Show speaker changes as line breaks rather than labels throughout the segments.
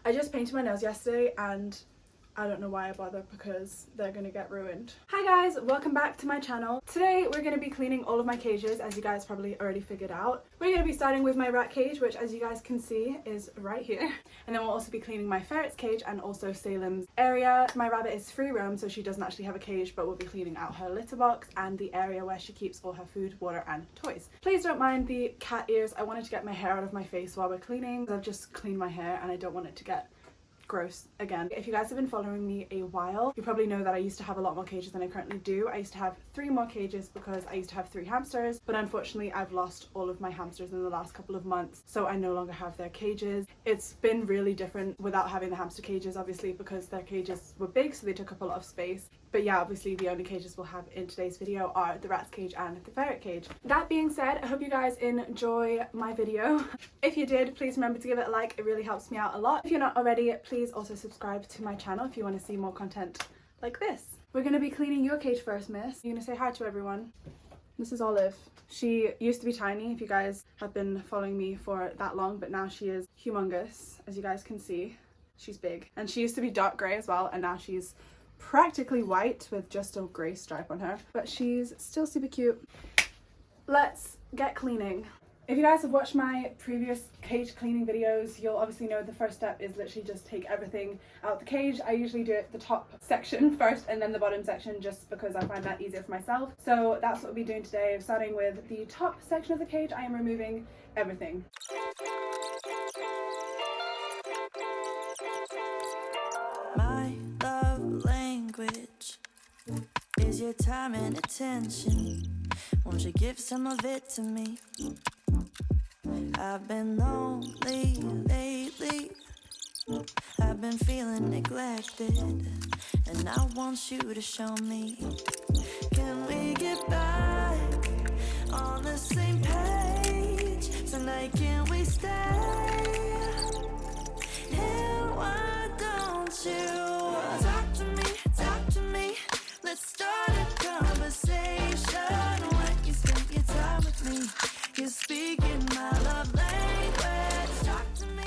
I just painted my nails yesterday and I don't know why I bother because they're gonna get ruined. Hi guys, welcome back to my channel. Today we're gonna be cleaning all of my cages, as you guys probably already figured out. We're gonna be starting with my rat cage, which as you guys can see is right here. And then we'll also be cleaning my ferret's cage and also Salem's area. My rabbit is free roam, so she doesn't actually have a cage, but we'll be cleaning out her litter box and the area where she keeps all her food, water and toys. Please don't mind the cat ears. I wanted to get my hair out of my face while we're cleaning. I've just cleaned my hair and I don't want it to get gross again. If you guys have been following me a while, you probably know that I used to have a lot more cages than I currently do. I used to have 3 more cages because I used to have 3 hamsters, but unfortunately I've lost all of my hamsters in the last couple of months, so I no longer have their cages. It's been really different without having the hamster cages, obviously, because their cages were big, so they took up a lot of space. But yeah, obviously the only cages we'll have in today's video are the rat's cage and the ferret cage. That being said, I hope you guys enjoy my video. If you did, please remember to give it a like. It really helps me out a lot. If you're not already, please also subscribe to my channel if you want to see more content like this. We're going to be cleaning your cage first, miss. You're going to say hi to everyone. This is Olive. She used to be tiny, if you guys have been following me for that long, but now she is humongous, as you guys can see. She's big. And she used to be dark grey as well, and now she's practically white with just a grey stripe on her, but she's still super cute. Let's get cleaning. If you guys have watched my previous cage cleaning videos, you'll obviously know the first step is literally just take everything out the cage. I usually do it the top section first and then the bottom section, just because I find that easier for myself. So that's what we'll be doing today. Starting with the top section of the cage, I am removing everything.
My love language is your time and attention. Won't you give some of it to me? I've been lonely lately. I've been feeling neglected, and I want you to show me. Can we get back on the same page tonight? Can we stay? And why don't you talk to me? Let's start a conversation. When you spend your time with me, you're speaking my love language. Talk to me.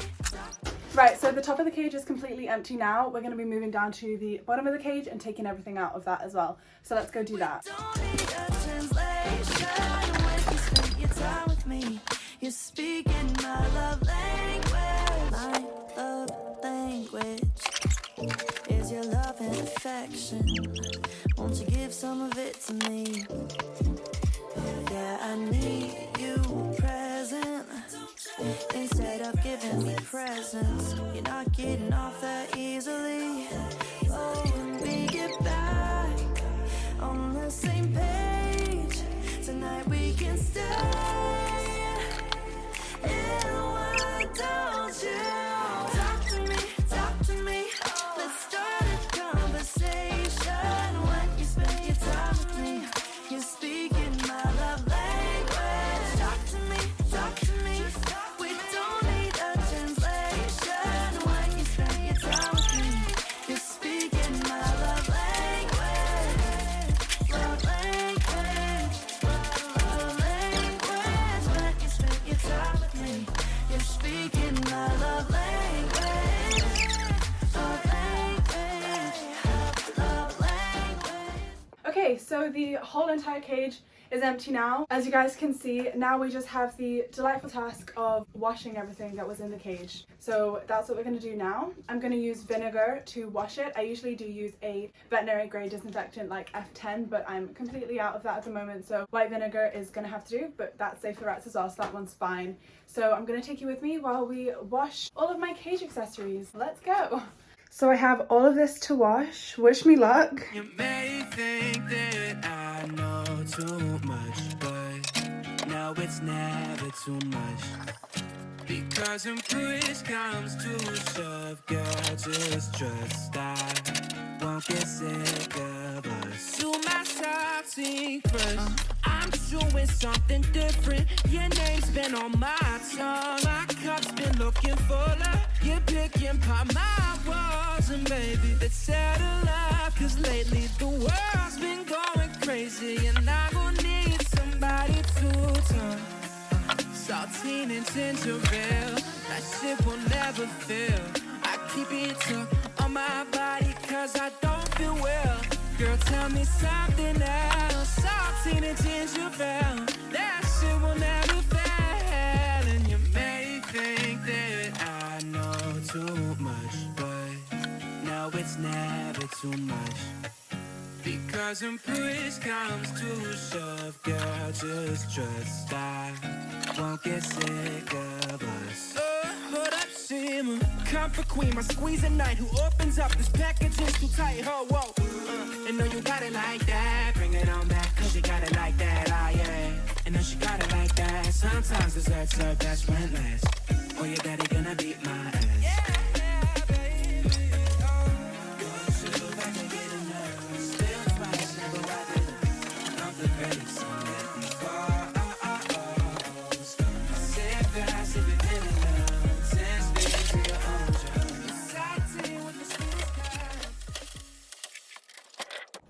Right, so the top of the cage is completely empty now. We're going to be moving down to the bottom of the cage and taking everything out of that as well. So let's go do that.
Don't need a translation. When you spend your time with me, you're speaking my love language. My love language is your love and affection. Won't you give some of it to me? Yeah, I need you present instead of giving me presents. You're not getting off that easily. Oh, when we get back on the same page tonight, we can stay. And why don't you talk to me? Let's start a conversation. When you spend your time with me, you're speaking my love language. Talk to me. We don't need a translation. When you spend your time with me, you're speaking my love language. Love language. Love language. When you spend your time with me, you're speaking my love language. Love language. Love language.
Okay, so the whole entire cage is empty now. As you guys can see, now we just have the delightful task of washing everything that was in the cage. So that's what we're going to do now. I'm going to use vinegar to wash it. I usually do use a veterinary grade disinfectant like F10, but I'm completely out of that at the moment, so white vinegar is going to have to do, but that's safe for rats as well, so that one's fine. So I'm going to take you with me while we wash all of my cage accessories. Let's go! So I have all of this to wash. Wish me luck.
You may think that I know too much, but no, it's never too much. Because when push comes to shove, girl, just trust I won't get sick of us. Do my salty first. I'm doing something different. Your name's been on my tongue. My cup's been looking fuller. You're picking by my walls, and baby, let's settle up. Cause lately the world's been going crazy, and I gon' need somebody to turn. Saltine and ginger ale, that shit will never fail. I keep it tucked on my body, cause I don't feel well. Girl, tell me something else. Saltine and gingerbread, that shit will never fail. And you may think that I know too much, but no, it's never too much. Because when push comes to shove, girl, just trust I won't get sick of us. Hold up, simmer, comfort queen, my squeeze at night. Who opens up this package is too tight, ho, whoa. And know you got it like that, bring it on back, cause you got it like that, ah yeah. And know she got it like that, sometimes desserts are best when last. Or your daddy gonna beat my ass. Yeah, baby, oh. Don't you I can get enough, still twice, never wipe it up. I'm the greatest, so let me fall, Sit back, sip it in enough, 10 spins to your own job. Exciting with the squeeze cup.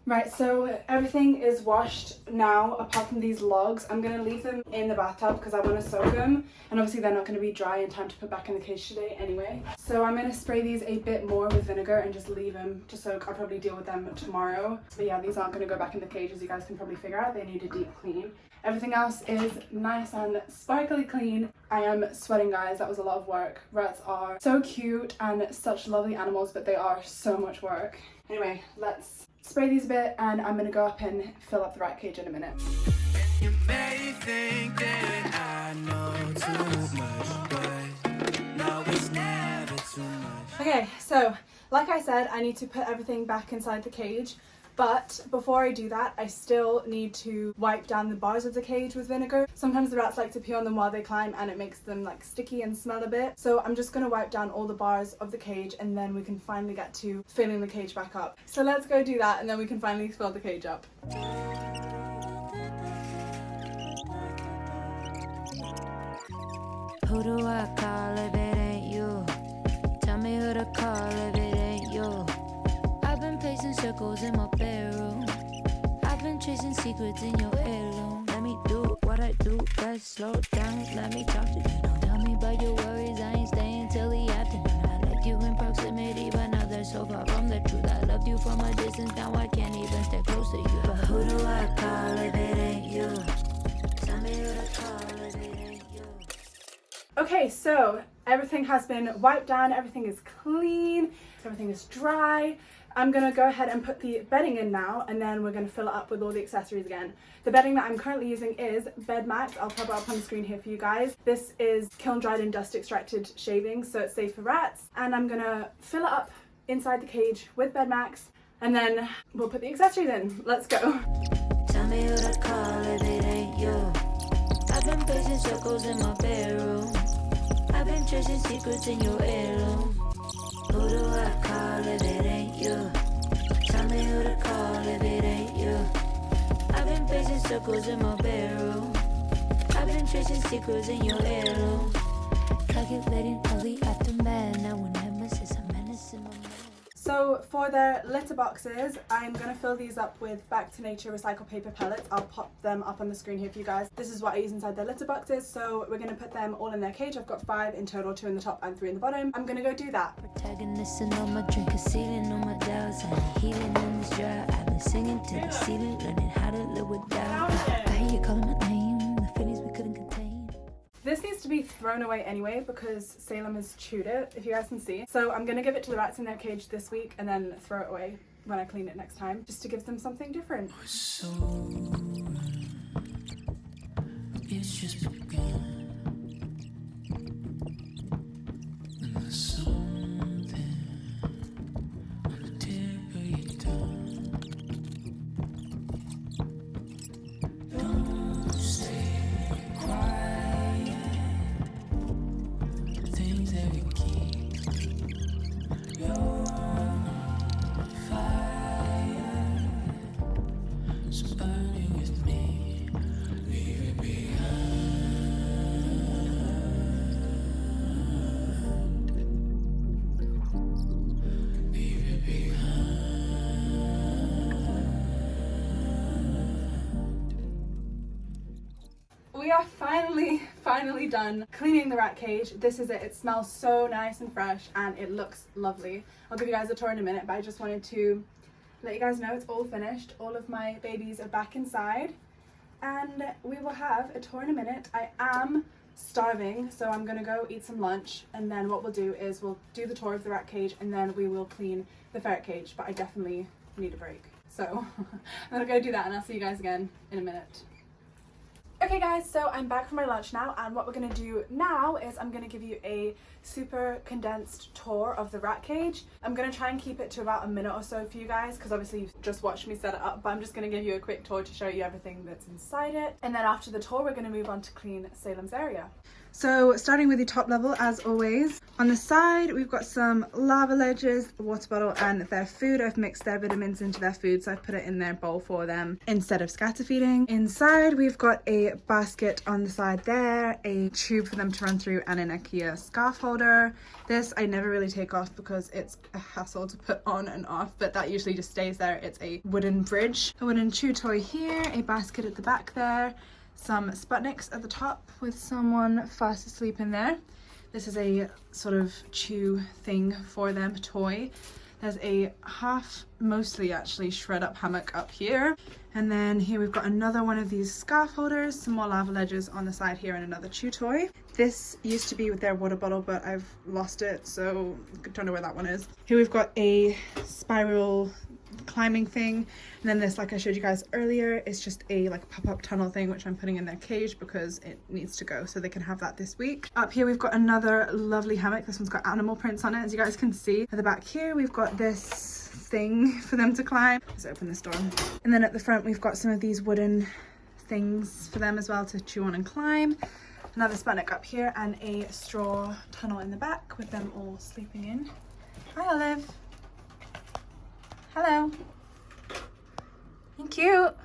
Right, so everything is washed now apart from these logs. I'm going to leave them in the bathtub because I want to soak them, and obviously they're not going to be dry in time to put back in the cage today anyway. So I'm going to spray these a bit more with vinegar and just leave them to soak. I'll probably deal with them tomorrow. But yeah, these aren't going to go back in the cage, as you guys can probably figure out. They need a deep clean. Everything else is nice and sparkly clean. I am sweating, guys. That was a lot of work. Rats are so cute and such lovely animals, but they are so much work. Anyway, let's spray these a bit, and I'm gonna go up and fill up the rat cage in a minute.
You may think that I know too much, but no, it's never too much.
Okay, so like I said, I need to put everything back inside the cage. But before I do that, I still need to wipe down the bars of the cage with vinegar. Sometimes the rats like to pee on them while they climb, and it makes them like sticky and smell a bit. So I'm just going to wipe down all the bars of the cage, and then we can finally get to filling the cage back up. So let's go do that, and then we can finally fill the cage up.
Who do I call if it ain't you? Tell me who to call if it ain't you. I've been pacing circles in my bedroom. I've been chasing secrets in your heirloom. Let me do what I do best. Slow down, let me talk to you. Don't tell me about your worries, I ain't staying till the afternoon. I liked you in proximity, but now they're so far from the truth. I loved you from a distance, now I can't even stay close to you. But who do I call if it ain't you? Tell me who to call if it ain't you.
Okay, so everything has been wiped down, everything is clean, everything is dry. I'm gonna go ahead and put the bedding in now, and then we're gonna fill it up with all the accessories again. The bedding that I'm currently using is Bed Max. I'll pop it up on the screen here for you guys. This is kiln dried and dust extracted shavings, so it's safe for rats. And I'm gonna fill it up inside the cage with Bed Max, and then we'll put the accessories in. Let's go.
Tell me who to call if it ain't you. I've been pacing circles in my bedroom. I've been chasing secrets in your heirloom. Who do I call if it ain't you? Tell me who to call if it ain't you. I've been pacing circles in my bedroom. I've been chasing secrets in your heirloom. Calculating all the aftermath. Now when nemesis, a menace in my mind.
So for the litter boxes, I'm going to fill these up with Back to Nature recycled paper pellets. I'll pop them up on the screen here for you guys. This is what I use inside the litter boxes, so we're going to put them all in their cage. I've got 5 in total, 2 in the top and 3 in the bottom. I'm going to go do that.
Protagonist and on my drink, a ceiling on my doubts. I need healing in this dry. I've been singing to the ceiling, learning how to live with doubt. I hear you calling my name, the feelings we couldn't contain.
This needs to be thrown away anyway because Salem has chewed it, if you guys can see. So I'm going to give it to the rats in their cage this week and then throw it away when I clean it next time, just to give them something different.
So it's just begun, and there's something on the tip of your tongue. Don't stay quiet. Things that we keep, you're on fire. So burn it with me, leave it behind. Leave it behind.
We are finally finally done cleaning the rat cage. This is it. It smells so nice and fresh and it looks lovely. I'll give you guys a tour in a minute, but I just wanted to let you guys know it's all finished. All of my babies are back inside and we will have a tour in a minute. I am starving, so I'm gonna go eat some lunch, and then what we'll do is we'll do the tour of the rat cage and then we will clean the ferret cage, but I definitely need a break. So I'm gonna go do that and I'll see you guys again in a minute. Okay guys, so I'm back from my lunch now, and what we're going to do now is I'm going to give you a super condensed tour of the rat cage. I'm going to try and keep it to about a minute or so for you guys, because obviously you've just watched me set it up, but I'm just going to give you a quick tour to show you everything that's inside it. And then after the tour, we're going to move on to clean Salem's area. So starting with the top level, as always, on the side we've got some lava ledges, a water bottle and their food. I've mixed their vitamins into their food, so I've put it in their bowl for them instead of scatter feeding. Inside we've got a basket on the side there, a tube for them to run through, and an IKEA scarf holder. This I never really take off because it's a hassle to put on and off, but that usually just stays there. It's a wooden bridge. A wooden chew toy here, a basket at the back there, some Sputniks at the top with someone fast asleep in there. This is a sort of chew thing for them, toy. There's a half, mostly actually shred up hammock up here. And then here we've got another one of these scarf holders, some more lava ledges on the side here, and another chew toy. This used to be with their water bottle, but I've lost it, so don't know where that one is. Here we've got a spiral climbing thing, and then this, like I showed you guys earlier, is just a like pop-up tunnel thing which I'm putting in their cage because it needs to go, so they can have that this week. Up here we've got another lovely hammock. This one's got animal prints on it, as you guys can see. At the back here we've got this thing for them to climb. Let's open this door. And then at the front we've got some of these wooden things for them as well to chew on and climb. Another Sputnik up here, and a straw tunnel in the back with them all sleeping in. Hi Olive. Hello. You're cute.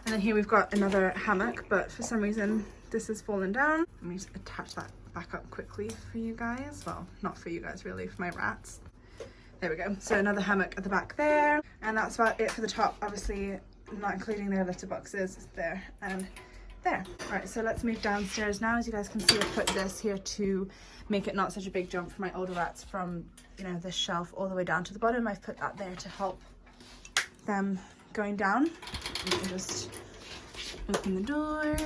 And then here we've got another hammock, but for some reason this has fallen down. Let me just attach that back up quickly for you guys. Well, not for you guys really, for my rats. There we go. So another hammock at the back there. And that's about it for the top, obviously not including their litter boxes there and there. All right, so let's move downstairs now. As you guys can see, I put this here to make it not such a big jump for my older rats from, you know, this shelf all the way down to the bottom. I've put that there to help them going down. You can just open the door.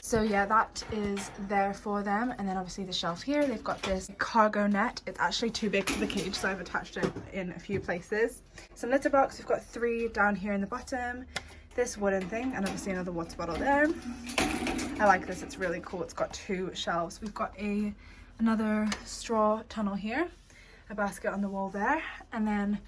So yeah, that is there for them. And then obviously the shelf here, they've got this cargo net. It's actually too big for the cage, so I've attached it in a few places. Some litter box, we've got 3 down here in the bottom. This wooden thing, and obviously another water bottle there. I like this, it's really cool. It's got 2 shelves. We've got another straw tunnel here, a basket on the wall there, and then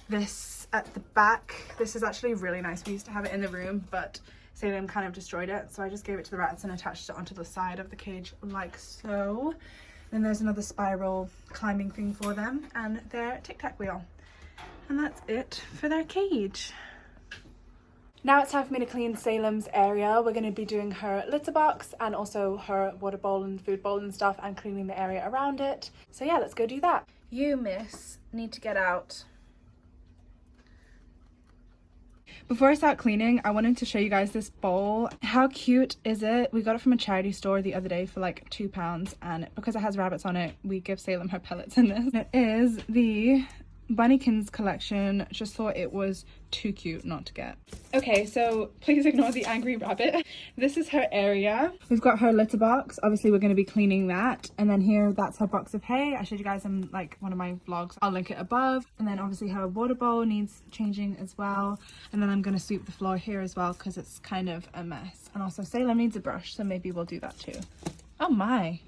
this at the back. This is actually really nice. We used to have it in the room, but Salem kind of destroyed it, so I just gave it to the rats and attached it onto the side of the cage like so. Then there's another spiral climbing thing for them, and their tic-tac wheel. And that's it for their cage. Now it's time for me to clean Salem's area. We're going to be doing her litter box and also her water bowl and food bowl and stuff, and cleaning the area around it. So yeah, let's go do that. You, miss, need to get out. Before I start cleaning, I wanted to show you guys this bowl. How cute is it? We got it from a charity store the other day for like £2, and because it has rabbits on it, we give Salem her pellets in this. It is the Bunnykins collection. Just thought it was too cute not to get. Okay, so please ignore the angry rabbit. This is her area. We've got her litter box. Obviously we're going to be cleaning that. And then here, that's her box of hay. I showed you guys in like one of my vlogs. I'll link it above. And then obviously her water bowl needs changing as well. And then I'm going to sweep the floor here as well because it's kind of a mess. And also Salem needs a brush, so maybe we'll do that too. Oh my.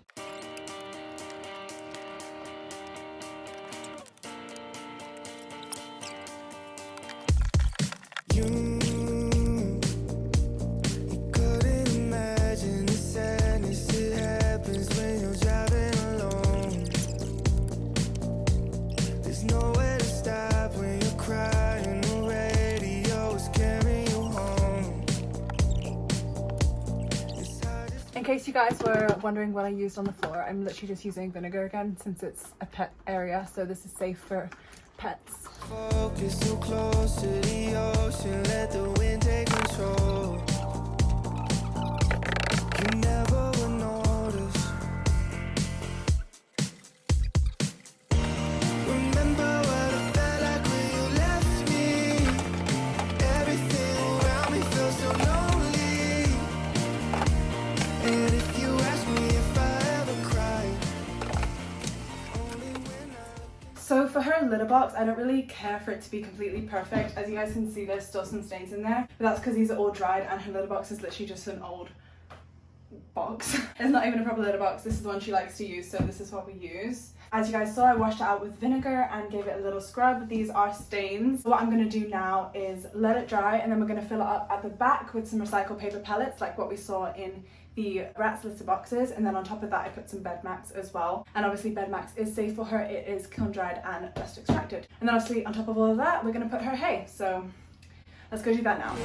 In case you guys were wondering what I used on the floor, I'm literally just using vinegar again since it's a pet area, so this is safe for pets.
Focus too close to the ocean, let the wind take control. never would notice. Remember what it felt like when you left me. Everything around me feels so lonely. And if you ask me if I ever cried, only when I...
So for her litter box, I don't really care for it to be completely perfect. As you guys can see, there's still some stains in there, but that's because these are all dried and her litter box is literally just an old box. It's not even a proper litter box. This is the one she likes to use, so this is what we use. As you guys saw, I washed it out with vinegar and gave it a little scrub. These are stains. What I'm going to do now is let it dry, and then we're going to fill it up at the back with some recycled paper pellets like what we saw in the rat's litter boxes, and then on top of that I put some bed max as well. And obviously bed max is safe for her. It is kiln dried and dust extracted. And then obviously on top of all of that, we're going to put her hay. So let's go do that now.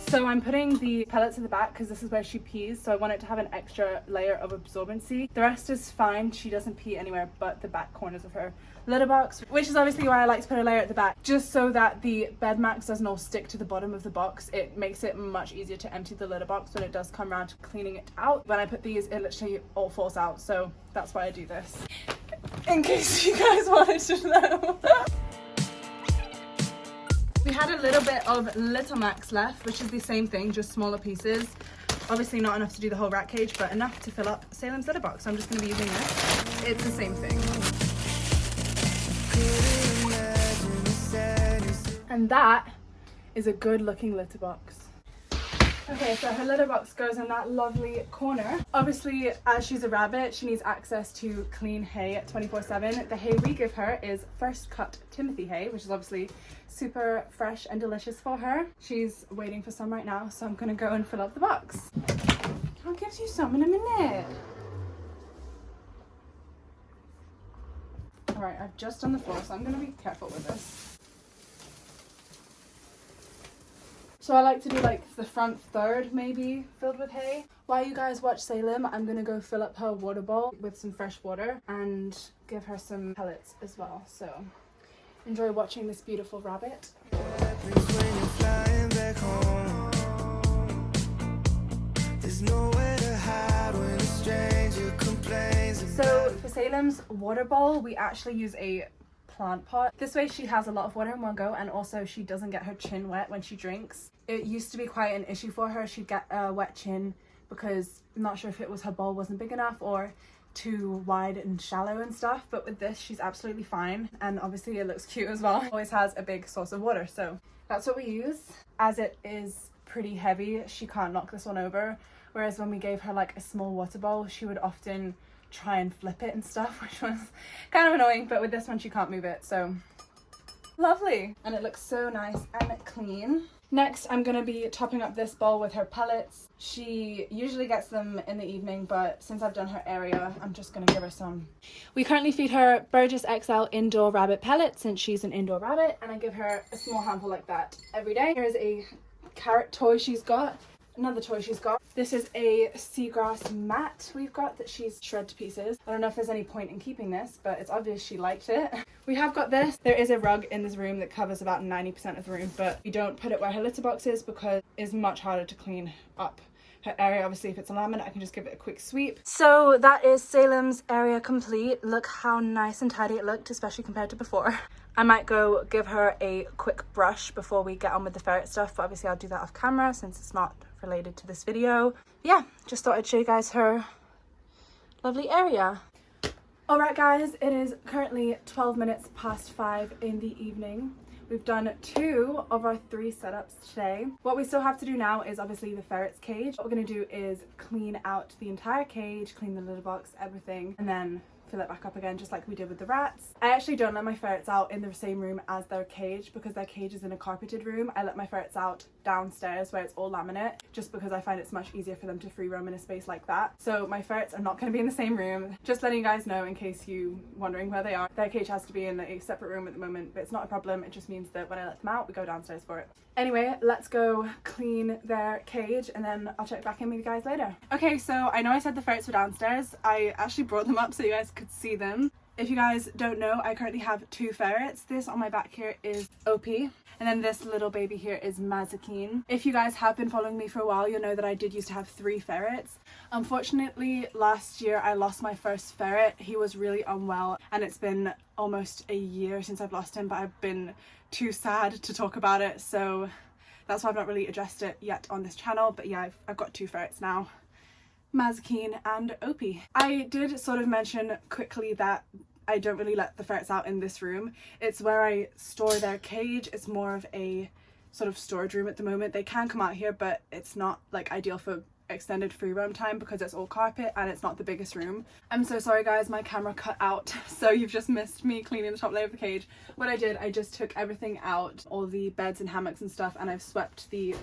So I'm putting the pellets in the back because this is where she pees, so I want it to have an extra layer of absorbency. The rest is fine. She doesn't pee anywhere but the back corners of her litter box, which is obviously why I like to put a layer at the back, just so that the bed max doesn't all stick to the bottom of the box. It makes it much easier to empty the litter box when it does come around to cleaning it out. When I put these, it literally all falls out, so that's why I do this, in case you guys wanted to know. We had a little bit of Little Max left, which is the same thing, just smaller pieces. Obviously not enough to do the whole rat cage, but enough to fill up Salem's litter box. So I'm just going to be using this. It's the same thing. And that is a good looking litter box. Okay, so her litter box goes in that lovely corner. Obviously, as she's a rabbit, she needs access to clean hay 24/7. The hay we give her is first cut Timothy hay, which is obviously super fresh and delicious for her. She's waiting for some right now, so I'm gonna go and fill up the box. I'll give you some in a minute. All right, I've just done the floor, so I'm gonna be careful with this. So I like to do like the front third maybe filled with hay. While you guys watch Salem, I'm gonna go fill up her water bowl with some fresh water and give her some pellets as well. So enjoy watching this beautiful rabbit. So for Salem's water bowl, we actually use a plant pot. This way she has a lot of water in one go, and also she doesn't get her chin wet when she drinks. It used to be quite an issue for her. She'd get a wet chin because I'm not sure if it was her bowl wasn't big enough or too wide and shallow and stuff, but with this she's absolutely fine, and obviously it looks cute as well. Always has a big source of water, so that's what we use. As it is pretty heavy, she can't knock this one over, whereas when we gave her like a small water bowl, she would often try and flip it and stuff, which was kind of annoying, but with this one she can't move it, so lovely. And it looks so nice and clean. Next, I'm going to be topping up this bowl with her pellets. She usually gets them in the evening, but since I've done her area, I'm just going to give her some. We currently feed her Burgess XL indoor rabbit pellets since she's an indoor rabbit, and I give her a small handful like that every day. Here's a carrot toy she's got. Another toy she's got. This is a seagrass mat we've got that she's shred to pieces. I don't know if there's any point in keeping this, but it's obvious she liked it. We have got this. There is a rug in this room that covers about 90% of the room, but we don't put it where her litter box is because it's much harder to clean up her area. Obviously, if it's a laminate, I can just give it a quick sweep. So that is Salem's area complete. Look how nice and tidy it looked, especially compared to before. I might go give her a quick brush before we get on with the ferret stuff, but obviously I'll do that off camera since it's not related to this video. Yeah, just thought I'd show you guys her lovely area. Alright guys, it is currently 12 minutes past 5 in the evening. We've done 2 of our 3 setups today. What we still have to do now is obviously the ferret's cage. What we're going to do is clean out the entire cage, clean the litter box, everything, and then fill it back up again just like we did with the rats. I actually don't let my ferrets out in the same room as their cage because their cage is in a carpeted room. I let my ferrets out downstairs where it's all laminate just because I find it's much easier for them to free roam in a space like that. So my ferrets are not going to be in the same room. Just letting you guys know in case you wondering where they are. Their cage has to be in a separate room at the moment, but it's not a problem. It just means that when I let them out, we go downstairs for it. Anyway, let's go clean their cage and then I'll check back in with you guys later. Okay, so I know I said the ferrets were downstairs. I actually brought them up so you guys could see them. If you guys don't know, I currently have 2 ferrets. This on my back here is Opie, and then this little baby here is Mazakeen. If you guys have been following me for a while, you'll know that I did used to have 3 ferrets. Unfortunately, last year I lost my first ferret. He was really unwell, and it's been almost a year since I've lost him, but I've been too sad to talk about it, so that's why I've not really addressed it yet on this channel. But yeah, I've got 2 ferrets now, Mazakeen and Opie. I did sort of mention quickly that I don't really let the ferrets out in this room. It's where I store their cage. It's more of a sort of storage room at the moment. They can come out here, but it's not like ideal for extended free roam time because it's all carpet and it's not the biggest room. I'm so sorry guys, my camera cut out, so you've just missed me cleaning the top layer of the cage. What I did, I just took everything out, all the beds and hammocks and stuff, and I've swept the...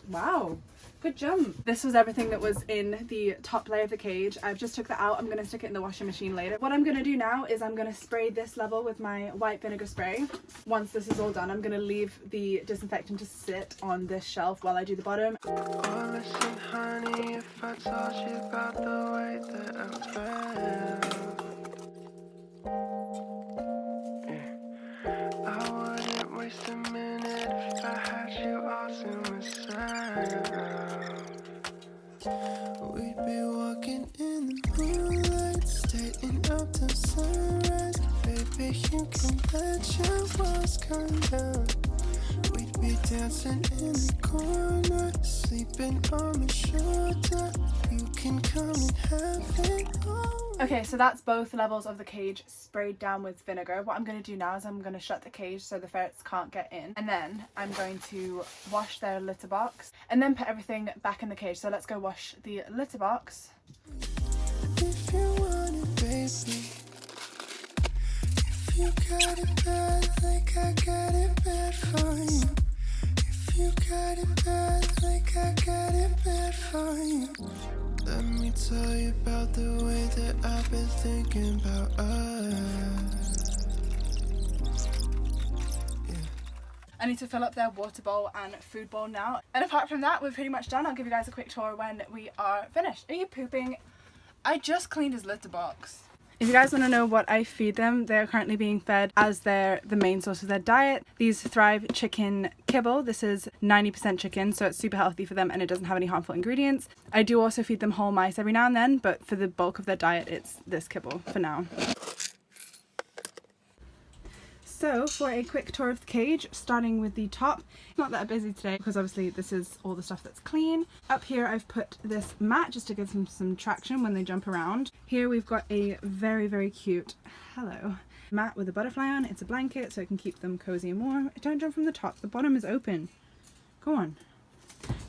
Wow, good jump. This was everything that was in the top layer of the cage. I've just took that out. I'm going to stick it in the washing machine later. What I'm going to do now is I'm going to spray this level with my white vinegar spray. Once this is all done, I'm going to leave the disinfectant to sit on this shelf while I do the bottom.
Oh, listen, honey, if I told you about the way that I felt, I wouldn't waste a minute if I had you all to myself. We'd be walking in the moonlight, staying up till sunrise. Baby, you can let your walls come down. We'd be dancing in the corner, sleeping on my shoulder. You can come and have it all.
Okay, so that's both levels of the cage sprayed down with vinegar. What I'm going to do now is I'm going to shut the cage so the ferrets can't get in, and then I'm going to wash their litter box and then put everything back in the cage. So let's go wash the litter box.
If you want it, baby. If you got it bad like I got it bad for you. If you got it bad like I got it bad for you. Let me tell you about the way that I've been thinking about us. Yeah.
I need to fill up their water bowl and food bowl now. And apart from that, we're pretty much done. I'll give you guys a quick tour when we are finished. Are you pooping? I just cleaned his litter box. If you guys want to know what I feed them, they're currently being fed as the main source of their diet. These Thrive chicken kibble. This is 90% chicken, so it's super healthy for them and it doesn't have any harmful ingredients. I do also feed them whole mice every now and then, but for the bulk of their diet, it's this kibble for now. So for a quick tour of the cage, starting with the top, not that busy today because obviously this is all the stuff that's clean. Up here I've put this mat just to give them some traction when they jump around. Here we've got a very, very cute, hello, mat with a butterfly on. It's a blanket so it can keep them cozy and warm. Don't jump from the top, the bottom is open. Go on.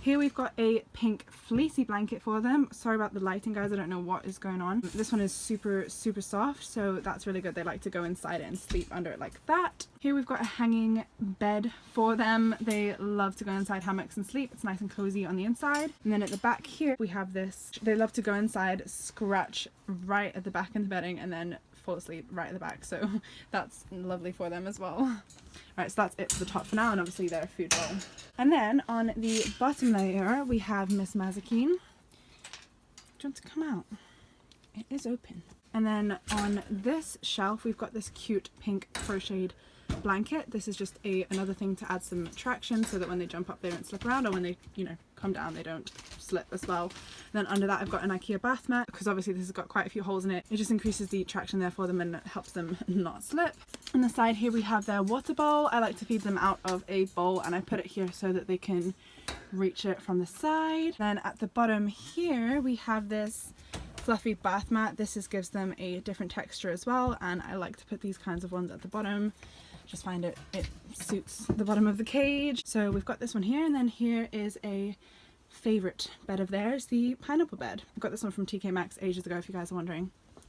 Here we've got a pink fleecy blanket for them. Sorry about the lighting guys, I don't know what is going on. This one is super soft, so that's really good. They like to go inside it and sleep under it like that. Here we've got a hanging bed for them. They love to go inside hammocks and sleep. It's nice and cozy on the inside. And then at the back here we have this. They love to go inside, scratch right at the back in the bedding, and then fall asleep right at the back, so that's lovely for them as well. Right, so that's it for the top for now, and obviously their food bowl. And then on the bottom layer we have Miss Mazakeen. Do you want to come out? It is open. And then on this shelf we've got this cute pink crocheted blanket. This is just another thing to add some traction so that when they jump up they don't slip around, or when they, you know, come down they don't slip as well. And then under that I've got an IKEA bath mat because obviously this has got quite a few holes in it. It just increases the traction there for them and it helps them not slip. On the side here we have their water bowl. I like to feed them out of a bowl and I put it here so that they can reach it from the side. Then at the bottom here we have this fluffy bath mat. This gives them a different texture as well, and I like to put these kinds of ones at the bottom. Just find it suits the bottom of the cage. So we've got this one here, and then here is a favorite bed of theirs, the pineapple bed. I got this one from TK Maxx ages ago if you guys are wondering. But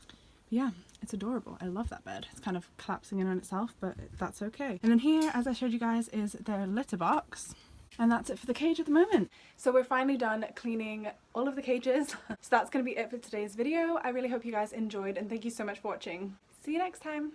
yeah, it's adorable. I love that bed. It's kind of collapsing in on itself, but that's okay. And then here, as I showed you guys, is their litter box. And that's it for the cage at the moment. So we're finally done cleaning all of the cages. So that's going to be it for today's video. I really hope you guys enjoyed, and thank you so much for watching. See you next time.